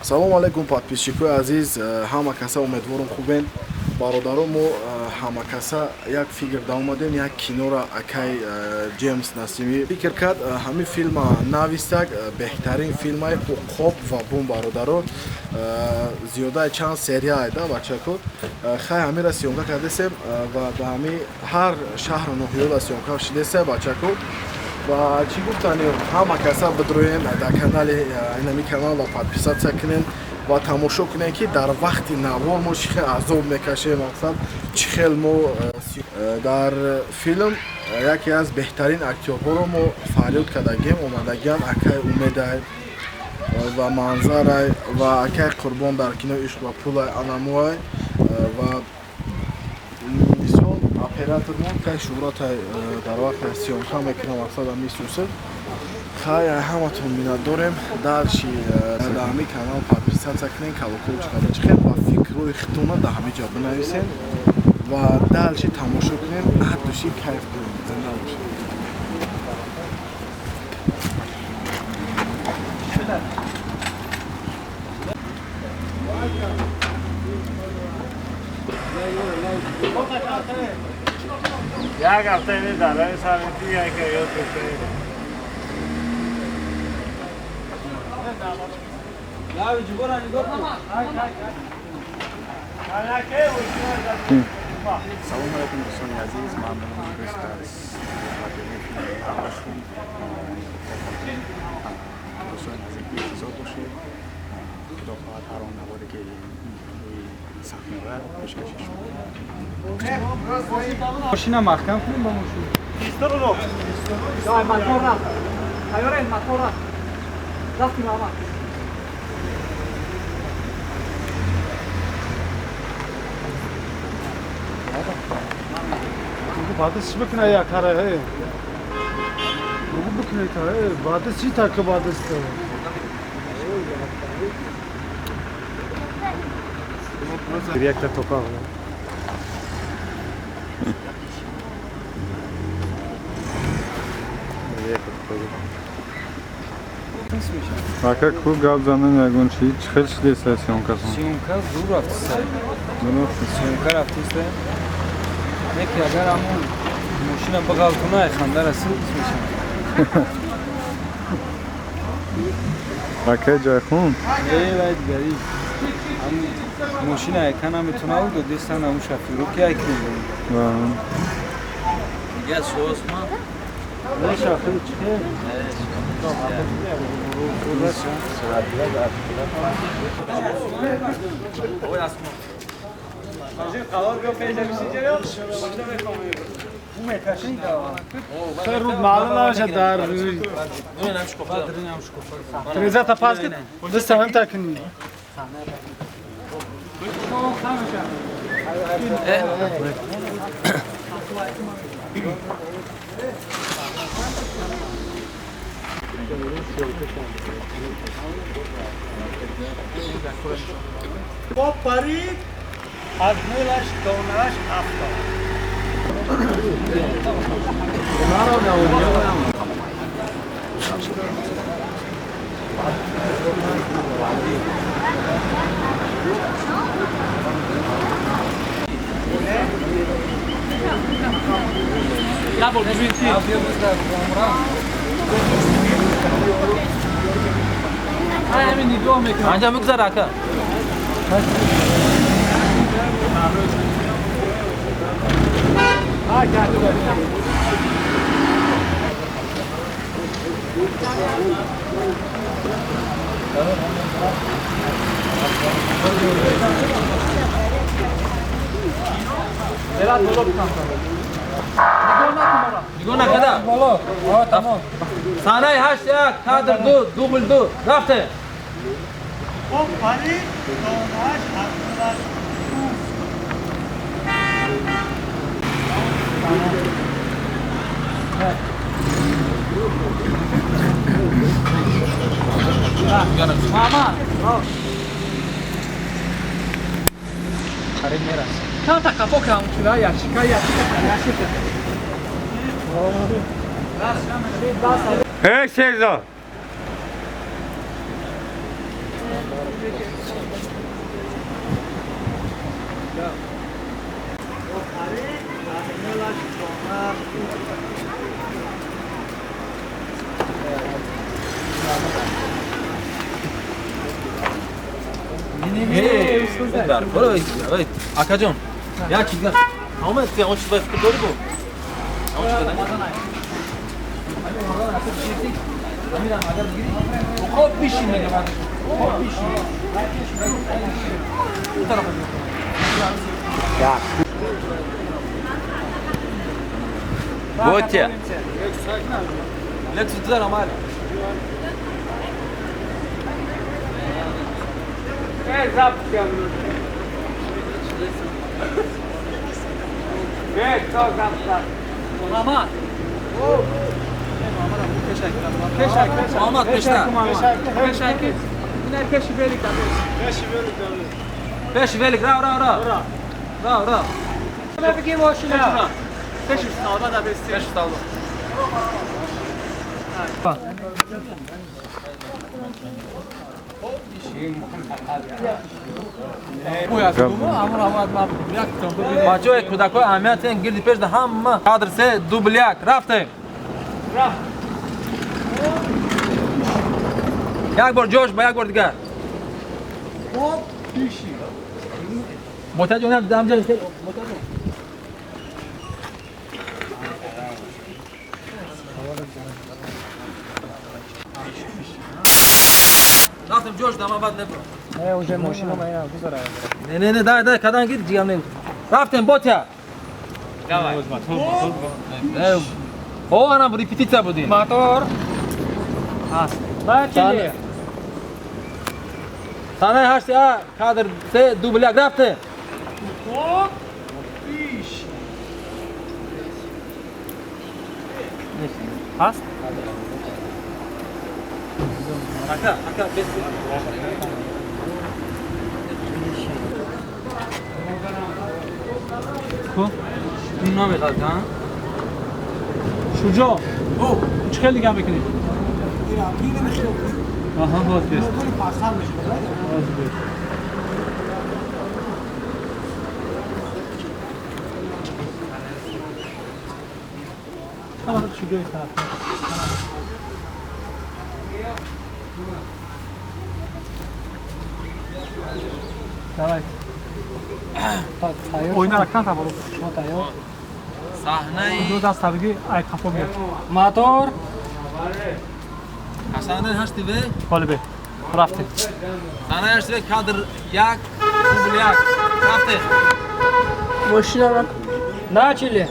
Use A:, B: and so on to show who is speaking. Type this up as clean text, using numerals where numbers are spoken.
A: салом алайкум подписчикои азиз, ҳама каса умедворам хубен. бародарому ҳама каса як фикр даомадем, як кинора акай Ҷеймс Насимӣ фикр кард ҳамин филма навистак беҳтарин филмаи уқоб ва бум бародаро зиёдаи чанд серия айда бачако хай ҳамира сиёмка кардесем ва ба ҳами ҳар шаҳру ноҳиёда сиёмка шидесе бачако ва чӣ гуфтани ҳама каса бидроен дар канали инами канала подписатсия кунен ва тамошо кунем ки дар вақти навор мо чӣ хел азоб мекашем, мақсад чӣ хел мо дар филм яке аз беҳтарин актёрҳоро мо фариёд кардагем омадагиам акай Умедай ва Манзарай ва акай Қурбон дар кинои Ишқ ва Пулай Анамуай ва мисол оператормон кай шуҳратай дар вақти сиёмка мекунам мақсад мисӯсад хай ҳаматон миннатдорем дарши дар ҳамин канал подписатсия кунен колокольчика бачахед ва фикрҳои худтонро дар ҳамин ҷо бинависен ва дарши тамошо кунен ҳар души кайф кунен. Зинда бошед.
B: یک هفته این داره سرمتی یک یاد بشه
C: سلام علیکم دوستان عزیز، ممنونم امروز از همراهیتون. دوستان عزیز انتظار باشید. خدا خواهد هر آن نواری که روی صحنه و پیشکشش شد.
D: ماشینا محکم کنیم با ماشین.
B: ایستو رو
D: دای موتور رفت. تیاره موتور رفت. رفتیم آقا. بعدش چی بکنه یا کاره هی؟ بگو بکنه کاره بعدش چی تا که بعدش تو؟ یک تا توپا بود.
E: Aka ku gabzanın yagun çiğ çıkış dese siyonkason.
D: Siyonka dur aftıysa. Siyonka aftıysa. Ne ki agar amon ماشینا بغل کنه خنده رسید میشم.
E: Aka جای خون.
D: باید گری. هم ماشینا کنه میتونه او دو دستان همون شفی رو که اکنیم بریم.
F: دیگه سوز ما.
D: نه شفی رو چیه؟ خیر رود معلوم نباشد در روی تریزه تا پاس کن دست هم تکنی
B: با پرید از نولش دانش هفته
F: آنجا میگذار اکا نگاه نکده
D: بالا تمام
F: صحنه 8 1 کادر 2 دوبل 2 رفته
B: با پرید دانش هفته
F: ماما
D: قریب میرسه کم تا کپو که همون چیزا یا شکا یا شکا
E: Hey Şehzad.
F: برو وای آقا جون یا چیز اومد که اون چیز باید داری بود خب پیشی میگم خب پیشی بوتیا لكس تزار مال ايه زبط يا ولد ايه تو زبط محمد محمد كشك من كشف بالك كشف بالك را ما بقي ماشينا كشف صعبه ده بس كشف صعبه بچه‌ها کودک‌ها اهمیت این گردی پیش ده همه کادر سه دوبل یک رفتیم یک بار جوش با یک بار دیگر متوجه اونم دم جای رفتیم جوش دم بعد نبرو
C: اونجا ماشین ما اینا بذاره
F: نه دای کدام گیر جیام نه رفتیم بوتیا او انا ریپیتیتا بودی
C: موتور هست باچلی
F: سانه هشت کادر سه دوبل یک رفته
C: خوب پیش هست
F: اکا بس کو این نمیخواد ها
C: شجاع او چه خیلی دیگه میکنی آها باز بس tamam şuraya tarafta. Давай. Oynaraktan tabi olur.
F: صحنه
C: دو دست تبگی ای کپو میاد.
F: موتور صحنه هشت و
C: قالبه. رفته.
F: صحنه هشت و کادر یک دوبل یک رفته
G: ماشینا را نه چیلی